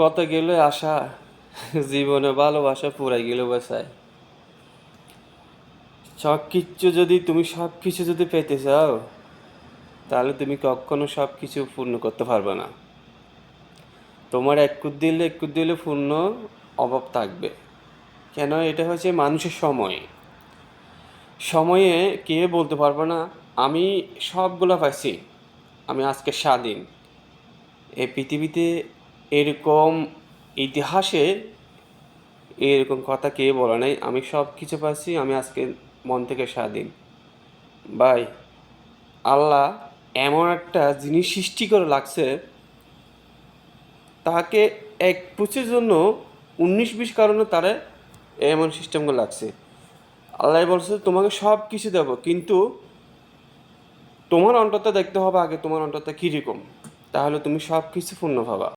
কত গেলে আশা, জীবনে ভালোবাসা পুরাই গেল বাসায়। সব কিছু যদি পেতে চাও, তাহলে তুমি কখনো সব কিছু পূর্ণ করতে পারবে না। তোমার একটু দিলে পূর্ণ অভাব থাকবে। কেন? এটা হচ্ছে মানুষের সময়। সময়ে কে বলতে পারবে না আমি সবগুলো পাইছি, আমি আজকে স্বাধীন। এই পৃথিবীতে এরকম ইতিহাসে এরকম কথা কে বলে নাই আমি সব কিছু পাচ্ছি, আমি আজকে মন থেকে স্বাধীন। ভাই, আল্লাহ এমন একটা জিনিস সৃষ্টি করে লাগছে, তাকে এক পুচের জন্য 19-20 কারণে তারা এমন সিস্টেমগুলো লাগছে। আল্লাহ বলছে তোমাকে সব কিছু দেবো, কিন্তু তোমার অন্তরটা দেখতে হবে আগে, তোমার অন্তরটা কীরকম, তাহলে তুমি সব কিছু পূর্ণ পাবা।